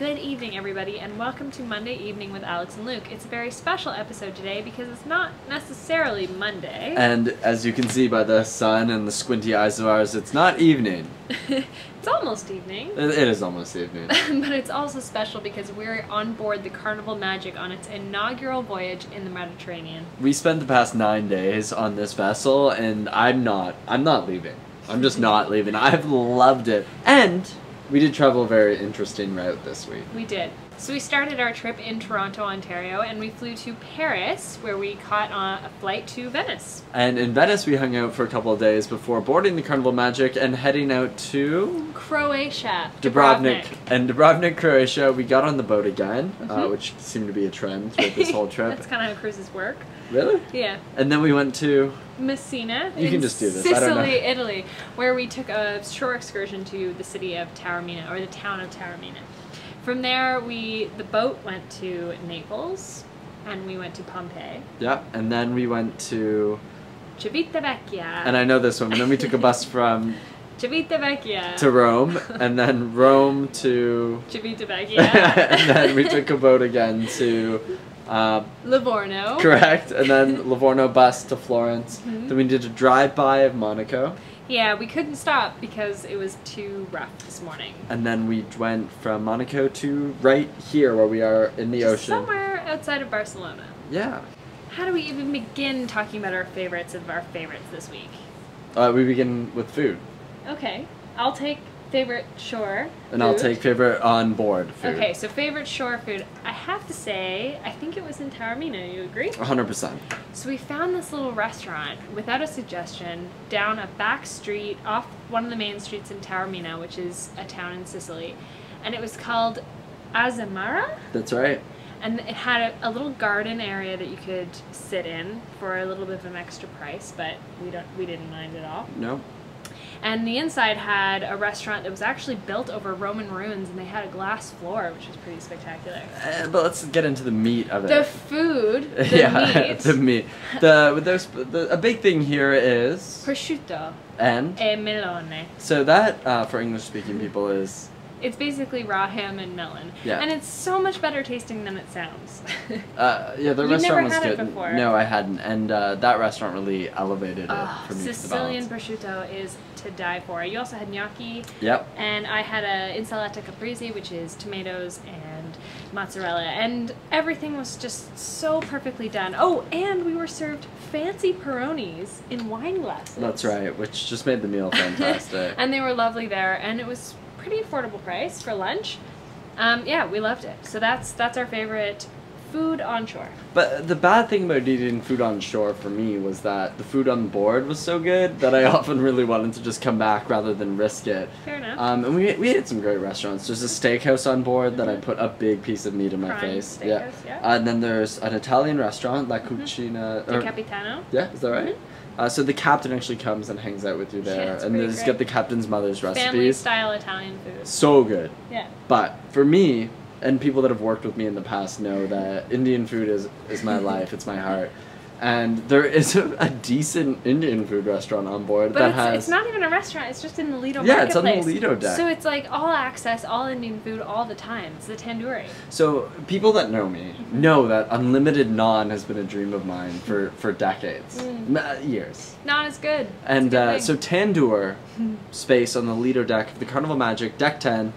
Good evening, everybody, and welcome to Monday Evening with Alex and Luke. It's a very special episode today because it's not necessarily Monday. And as you can see by the sun and the squinty eyes of ours, it's not evening. It's almost evening. It is almost evening. But it's also special because we're on board the Carnival Magic on its inaugural voyage in the Mediterranean. We spent the past 9 days on this vessel, and I'm not leaving. I'm just not leaving. I've loved it. And we did travel a very interesting route this week. We did. So we started our trip in Toronto, Ontario, and we flew to Paris, where we caught a flight to Venice. And in Venice, we hung out for a couple of days before boarding the Carnival Magic and heading out to Croatia. Dubrovnik. And Dubrovnik, Croatia, we got on the boat again, which seemed to be a trend throughout this whole trip. That's kind of how cruises work. Really? Yeah. And then we went to Messina, you can just do this. Sicily, I don't know. Italy, where we took a shore excursion to the city of Taormina, or the town of Taormina. From there, the boat went to Naples, and we went to Pompeii. Yeah, and then we went to Civitavecchia. And I know this one, but then we took a bus from Civitavecchia to Rome, and then Rome to Civitavecchia. and then we took a boat again to Livorno. Correct, and then Livorno bus to Florence. Then we did a drive-by of Monaco. Yeah, we couldn't stop because it was too rough this morning. And then we went from Monaco to right here where we are in the ocean. Somewhere outside of Barcelona. Yeah. How do we even begin talking about our favorites of our favorites this week? We begin with food. Okay, I'll take favorite shore And food. I'll take favorite on board food. Okay, so favorite shore food. I have to say, I think it was in Taormina, you agree? 100%. So we found this little restaurant, without a suggestion, down a back street off one of the main streets in Taormina, which is a town in Sicily. And it was called Azamara? That's right. And it had a little garden area that you could sit in for a little bit of an extra price, but we didn't mind at all. No. And the inside had a restaurant that was actually built over Roman ruins, and they had a glass floor, which was pretty spectacular. But let's get into the meat of it. The food, the meat. The meat. A big thing here is Prosciutto. And? E melone. So that, for English-speaking people, is... It's basically raw ham and melon. Yeah. And it's so much better tasting than it sounds. Yeah, the You've restaurant never was had good. it before. No, I hadn't. And that restaurant really elevated it for me. Sicilian prosciutto is to die for. You also had gnocchi. Yep. And I had a insalata caprese, which is tomatoes and mozzarella. And everything was just so perfectly done. Oh, and we were served fancy Peronis in wine glasses. That's right, which just made the meal fantastic. And they were lovely there, and it was pretty affordable price for lunch. Yeah, we loved it. So that's our favorite food on shore. But the bad thing about eating food on shore for me was that the food on board was so good that I often really wanted to just come back rather than risk it. Fair enough. And we ate some great restaurants. There's a steakhouse on board that I put a big piece of meat in my Prime face. steakhouse, yeah. And then there's an Italian restaurant, La Cucina. Il Capitano. Yeah, is that right? So the captain actually comes and hangs out with you there, Yeah, it's and pretty he's great. got the captain's mother's recipes. Family style Italian food. So good. Yeah. But for me, and people that have worked with me in the past know that Indian food is my life, it's my heart. And there is a decent Indian food restaurant on board But that it's not even a restaurant, it's just in the Lido Yeah, it's on the Marketplace. Lido deck. So it's like all access, all Indian food all the time. It's the tandoori. So people that know me know that unlimited naan has been a dream of mine for decades. Years. Not as good. And It's a so good thing. tandoor space on the Lido deck of the Carnival Magic, deck 10,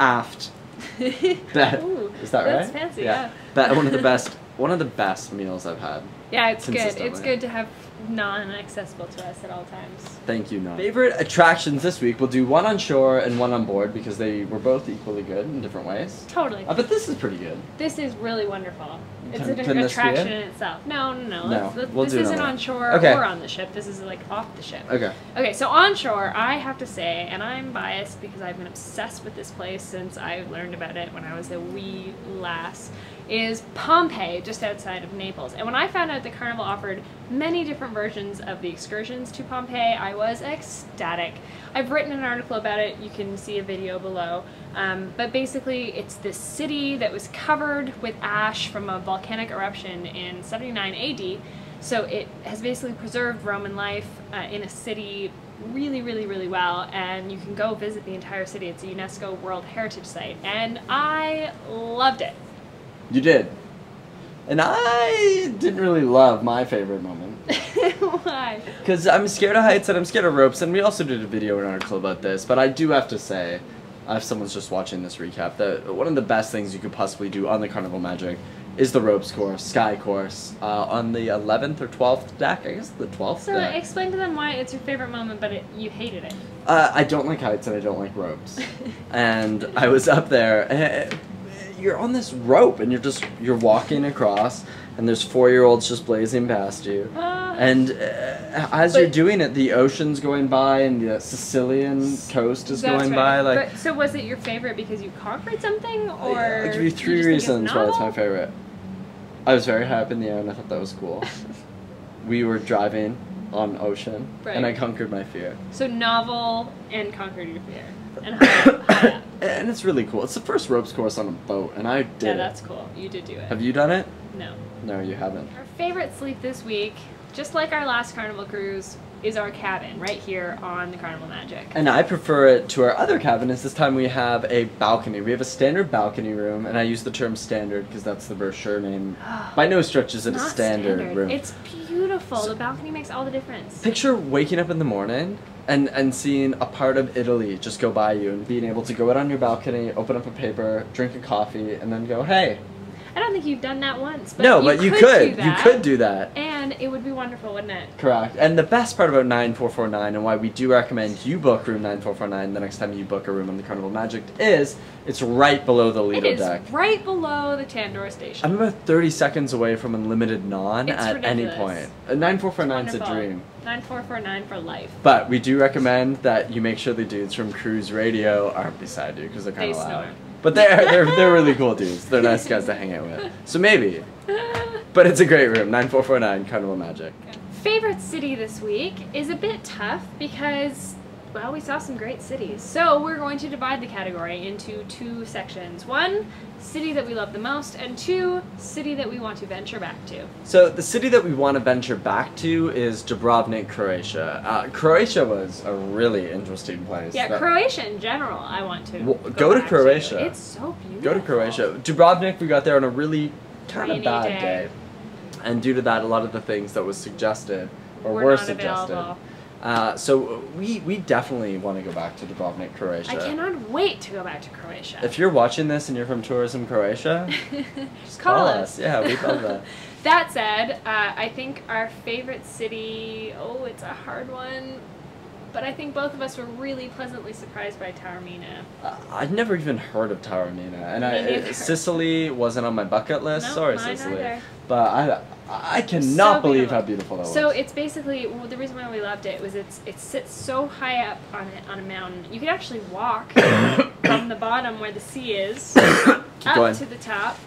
aft. That, Ooh, is that right? that's fancy, yeah. That one of the best meals I've had. Yeah, it's good. It's consistently. good to have naan accessible to us at all times. Thank you, Naan. Favorite attractions this week, we'll do one on shore and one on board because they were both equally good in different ways. Totally. But this is pretty good. This is really wonderful. It's Can an this be attraction it? in itself. No. We'll This do isn't another on one. shore Okay. or on the ship. This is like off the ship. Okay. Okay, so on shore, I have to say, and I'm biased because I've been obsessed with this place since I learned about it when I was a wee lass, is Pompeii, just outside of Naples. And when I found out that Carnival offered many different versions of the excursions to Pompeii, I was ecstatic. I've written an article about it. You can see a video below. But basically, it's this city that was covered with ash from a volcanic eruption in 79 AD. So it has basically preserved Roman life in a city really, really, really well, and you can go visit the entire city. It's a UNESCO World Heritage Site, and I loved it. You did. And I didn't really love my favorite moment. Why? Because I'm scared of heights and I'm scared of ropes, and we also did a video in our club about this, but I do have to say, if someone's just watching this recap, that one of the best things you could possibly do on the Carnival Magic is the ropes course, sky course, on the 11th or 12th deck. I guess the 12th deck. So explain to them why it's your favorite moment, but you hated it. I don't like heights and I don't like ropes. And I was up there, and you're on this rope and you're walking across, and there's 4-year-olds just blazing past you. And as you're doing it, the ocean's going by and the Sicilian coast is going by. Like, but, so was it your favorite because you conquered something, or I'll give you 3 reasons why it's my favorite. I was very high up in the air and I thought that was cool. We were driving on ocean, and I conquered my fear. So novel and conquered your fear. And high up. And it's really cool. It's the first ropes course on a boat, and I did it. Yeah, that's cool. You did do it. Have you done it? No. No, you haven't. Our favorite sleep this week, just like our last Carnival cruise, is our cabin right here on the Carnival Magic. And I prefer it to our other cabin, as this time we have a balcony. We have a standard balcony room, and I use the term standard because that's the brochure name. By no stretch is it a standard room. It's beautiful. The balcony makes all the difference. Picture waking up in the morning and seeing a part of Italy just go by you, and being able to go out on your balcony, open up a paper, drink a coffee, and then go, hey. I don't think you've done that once. But no, but you could. You could do that. And it would be wonderful, wouldn't it? Correct. And the best part about 9449, and why we do recommend you book room 9449 the next time you book a room on the Carnival Magic, is it's right below the Lido deck. It is right below the Tandoor station. I'm about 30 seconds away from unlimited non at any point. 9449 is a dream. 9449 for life. But we do recommend that you make sure the dudes from Cruise Radio aren't beside you, because they're kind of loud. Snore. But they're really cool dudes. They're nice guys to hang out with. So maybe. But it's a great room. 9449 Carnival Magic. Favorite city this week is a bit tough because, well, we saw some great cities. So we're going to divide the category into 2 sections. 1, city that we love the most, and 2, city that we want to venture back to. So the city that we want to venture back to is Dubrovnik, Croatia. Croatia was a really interesting place. Yeah, Croatia in general I want to go to Croatia. It's so beautiful. Go to Croatia. Dubrovnik, we got there on a really kind of bad day. And due to that, a lot of the things that was suggested or were suggested. So we definitely want to go back to Dubrovnik, Croatia. I cannot wait to go back to Croatia. If you're watching this and you're from Tourism Croatia, just call us. Yeah, we'd love that. That said, I think our favorite city, it's a hard one, but I think both of us were really pleasantly surprised by Taormina. I'd never even heard of Taormina, and Sicily wasn't on my bucket list. No, sorry, mine Sicily. either. But I cannot believe how beautiful that was. So it's basically, the reason why we loved it was it sits so high up on a mountain. You could actually walk from the bottom where the sea is up to the top.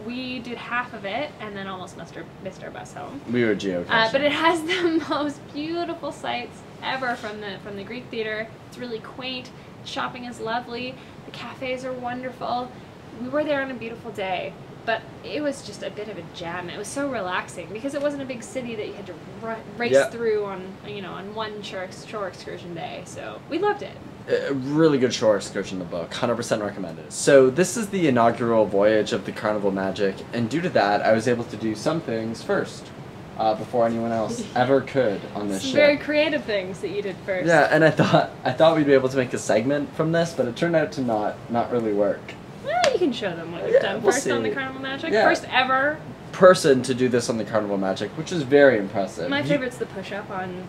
We did half of it and then almost missed our bus home. We were geocaching. But it has the most beautiful sights ever from the Greek theater. It's really quaint. Shopping is lovely. The cafes are wonderful. We were there on a beautiful day. But it was just a bit of a jam. It was so relaxing because it wasn't a big city that you had to race through on one shore excursion day. So we loved it. A really good shore excursion in the book. 100% recommended. So this is the inaugural voyage of the Carnival Magic, and due to that, I was able to do some things first before anyone else ever could on this ship. Very creative things that you did first. Yeah, and I thought we'd be able to make a segment from this, but it turned out to not really work. Well, you can show them what you've done first on the Carnival Magic. Yeah. First ever person to do this on the Carnival Magic, which is very impressive. My favorite's the push-up on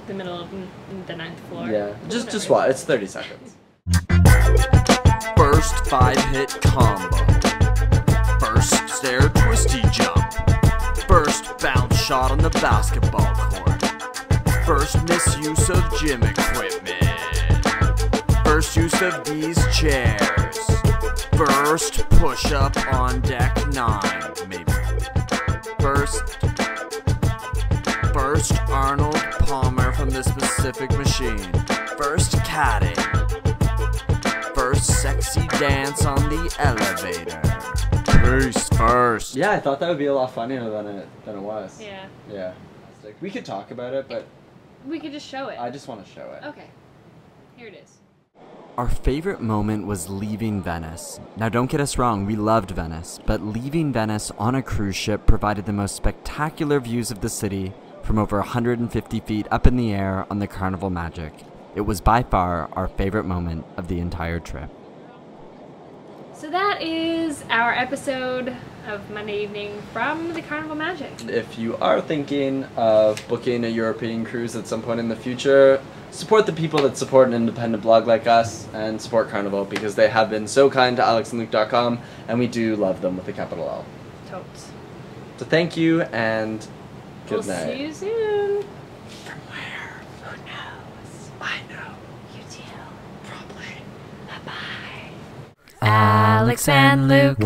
the middle of the 9th floor. Yeah, just watch. It's 30 seconds. First 5-hit combo. First stair twisty jump. First bounce shot on the basketball court. First misuse of gym equipment. First use of these chairs. First push-up on deck 9, maybe. First Arnold Palmer from this specific machine. First catting. First sexy dance on the elevator. Peace first. Yeah, I thought that would be a lot funnier than it was. Yeah. Yeah. We could talk about it, but We could just show it. I just want to show it. Okay. Here it is. Our favorite moment was leaving Venice. Now don't get us wrong, we loved Venice, but leaving Venice on a cruise ship provided the most spectacular views of the city from over 150 feet up in the air on the Carnival Magic. It was by far our favorite moment of the entire trip. So that is our episode of Monday evening from the Carnival Magic. If you are thinking of booking a European cruise at some point in the future, support the people that support an independent blog like us and support Carnival because they have been so kind to alexandluke.com and we do love them with a capital L. Totes. So thank you and good night. We'll see you soon. From where? Who knows? I know. You do. Probably. Bye-bye. Alex and Luke.